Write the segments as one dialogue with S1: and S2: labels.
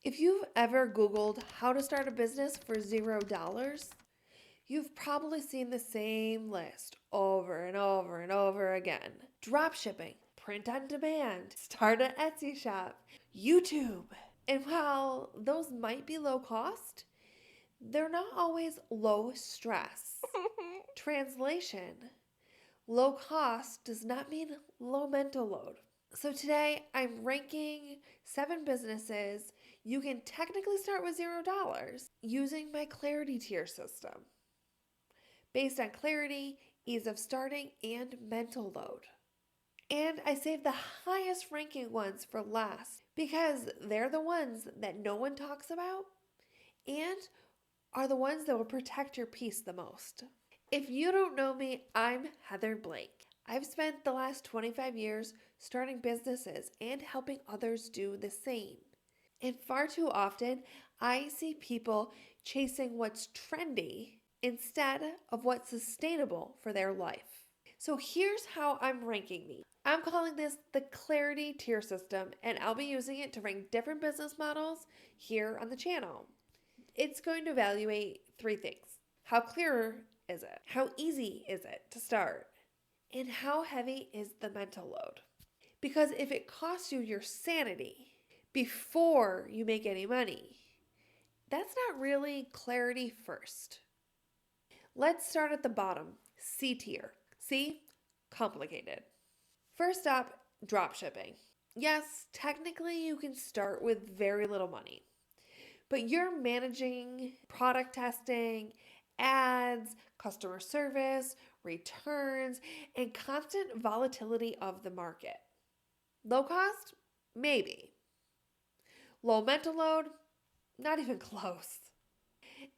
S1: If you've ever Googled how to start a business for $0, you've probably seen the same list over and over and over again. Dropshipping, print on demand, start an Etsy shop, YouTube. And while those might be low cost, they're not always low stress. Translation: low cost does not mean low mental load. So today I'm ranking 7 businesses you can technically start with $0 using my Clarity tier system, based on clarity, ease of starting, and mental load. And I saved the highest ranking ones for last because they're the ones that no one talks about and are the ones that will protect your peace the most. If you don't know me, I'm Heather Blake. I've spent the last 25 years starting businesses and helping others do the same. And far too often, I see people chasing what's trendy instead of what's sustainable for their life. So here's how I'm ranking these. I'm calling this the Clarity tier system, and I'll be using it to rank different business models here on the channel. It's going to evaluate 3 things. How clear is it? How easy is it to start? And how heavy is the mental load? Because if it costs you your sanity before you make any money, that's not really clarity first. Let's start at the bottom, C tier. C, complicated. First up, dropshipping. Yes, technically you can start with very little money, but you're managing product testing, ads, customer service, returns, and constant volatility of the market. Low cost? Maybe. Low mental load? Not even close.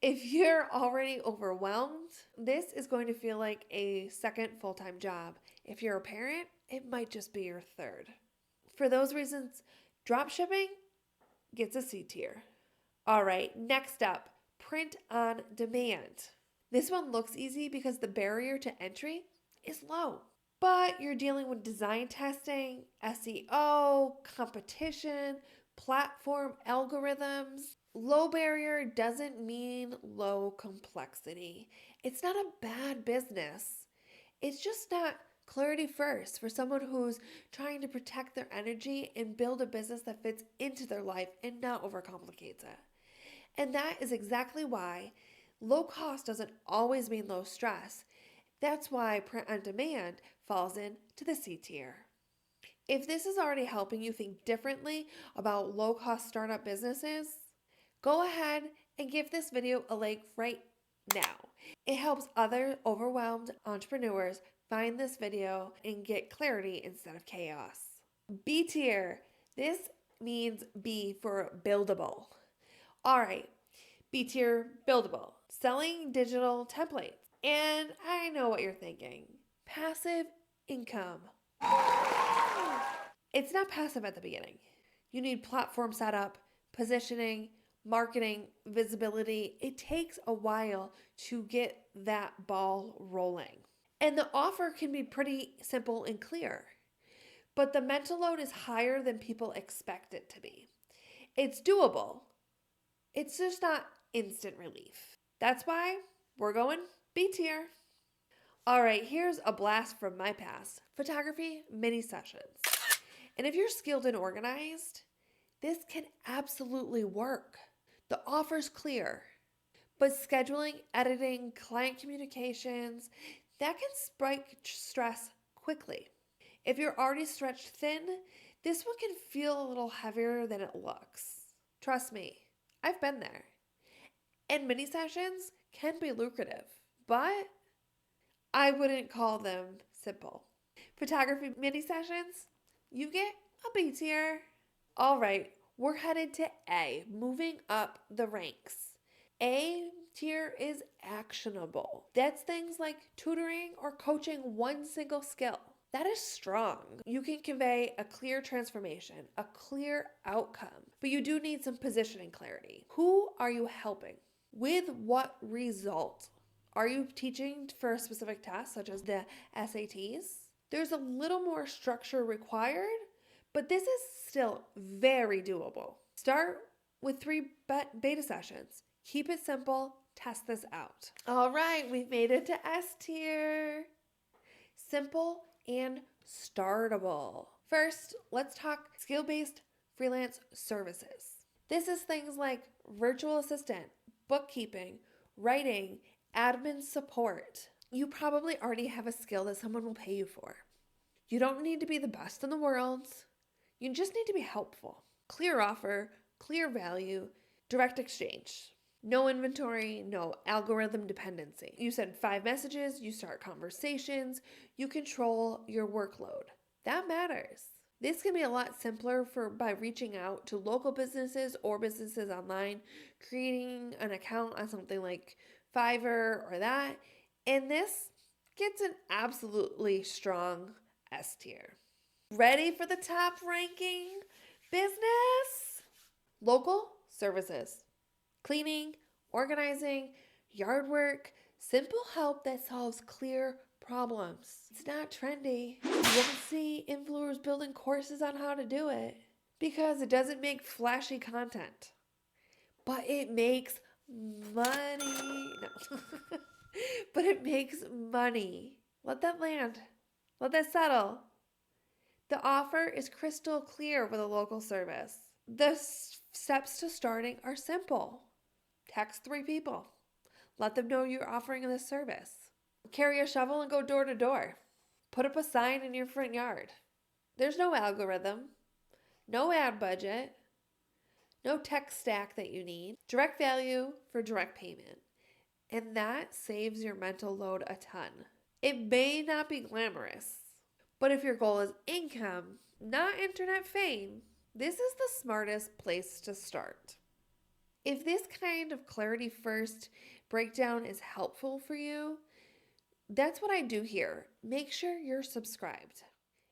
S1: If you're already overwhelmed, this is going to feel like a second full-time job. If you're a parent, it might just be your third. For those reasons, dropshipping gets a C tier. All right, next up, print on demand. This one looks easy because the barrier to entry is low. But you're dealing with design testing, SEO, competition, platform algorithms. Low barrier doesn't mean low complexity. It's not a bad business. It's just not clarity first for someone who's trying to protect their energy and build a business that fits into their life and not overcomplicates it. And that is exactly why low cost doesn't always mean low stress. That's why print on demand falls into the C tier. If this is already helping you think differently about low cost startup businesses, go ahead and give this video a like right now. It helps other overwhelmed entrepreneurs find this video and get clarity instead of chaos. B tier. This means B for buildable. All right, B tier, buildable. Selling digital templates. And I know what you're thinking. Passive income. It's not passive at the beginning. You need platform setup, positioning, marketing, visibility. It takes a while to get that ball rolling. And the offer can be pretty simple and clear, but the mental load is higher than people expect it to be. It's doable. It's just not instant relief. That's why we're going B tier. All right, here's a blast from my past. Photography mini sessions. And if you're skilled and organized, this can absolutely work. The offer's clear, but scheduling, editing, client communications, that can spike stress quickly. If you're already stretched thin, this one can feel a little heavier than it looks. Trust me, I've been there. And mini sessions can be lucrative, but I wouldn't call them simple. Photography mini sessions, you get a B tier. All right, we're headed to A, moving up the ranks. A tier is actionable. That's things like tutoring or coaching one single skill. That is strong. You can convey a clear transformation, a clear outcome, but you do need some positioning clarity. Who are you helping? With what result? Are you teaching for a specific test, such as the SATs? There's a little more structure required, but this is still very doable. Start with 3 beta sessions. Keep it simple. Test this out. All right, we've made it to S tier. Simple and startable. First, let's talk skill-based freelance services. This is things like virtual assistant, bookkeeping, writing, admin support. You probably already have a skill that someone will pay you for. You don't need to be the best in the world. You just need to be helpful. Clear offer, clear value, direct exchange. No inventory, no algorithm dependency. You send 5 messages, you start conversations, you control your workload. That matters. This can be a lot simpler by reaching out to local businesses or businesses online, creating an account on something like Fiverr or that, and this gets an absolutely strong S tier. Ready for the top ranking business? Local services. Cleaning, organizing, yard work, simple help that solves clear problems. It's not trendy. You won't see influencers building courses on how to do it because it doesn't make flashy content. But it makes money. No. But it makes money. Let that land. Let that settle. The offer is crystal clear with a local service. The steps to starting are simple. Text 3 people. Let them know you're offering this service. Carry a shovel and go door to door. Put up a sign in your front yard. There's no algorithm, no ad budget, no tech stack that you need. Direct value for direct payment. And that saves your mental load a ton. It may not be glamorous, but if your goal is income, not internet fame, this is the smartest place to start. If this kind of clarity first breakdown is helpful for you, that's what I do here. Make sure you're subscribed.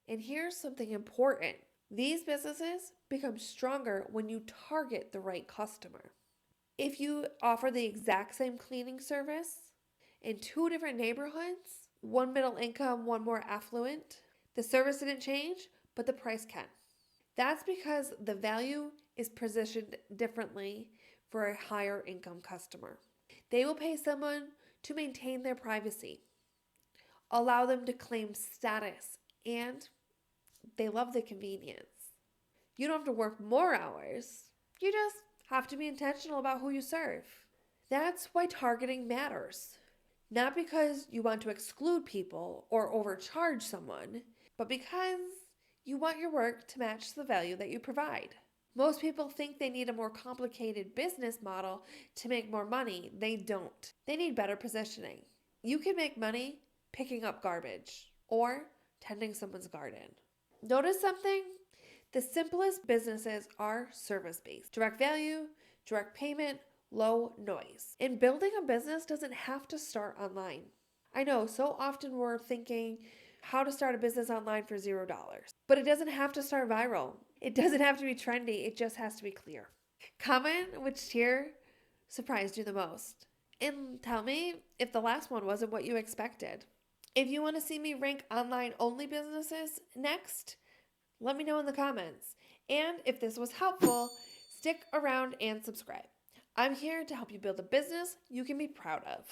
S1: And here's something important. These businesses become stronger when you target the right customer. If you offer the exact same cleaning service in 2 different neighborhoods, one middle income, one more affluent, the service didn't change, but the price can. That's because the value is positioned differently for a higher income customer. They will pay someone to maintain their privacy, allow them to claim status, and they love the convenience. You don't have to work more hours. You just have to be intentional about who you serve. That's why targeting matters. Not because you want to exclude people or overcharge someone, but because you want your work to match the value that you provide. Most people think they need a more complicated business model to make more money. They don't. They need better positioning. You can make money picking up garbage or tending someone's garden. Notice something? The simplest businesses are service-based. Direct value, direct payment, low noise. And building a business doesn't have to start online. I know so often we're thinking how to start a business online for $0. But it doesn't have to start viral. It doesn't have to be trendy. It just has to be clear. Comment which tier surprised you the most. And tell me if the last one wasn't what you expected. If you want to see me rank online-only businesses next, let me know in the comments. And if this was helpful, stick around and subscribe. I'm here to help you build a business you can be proud of.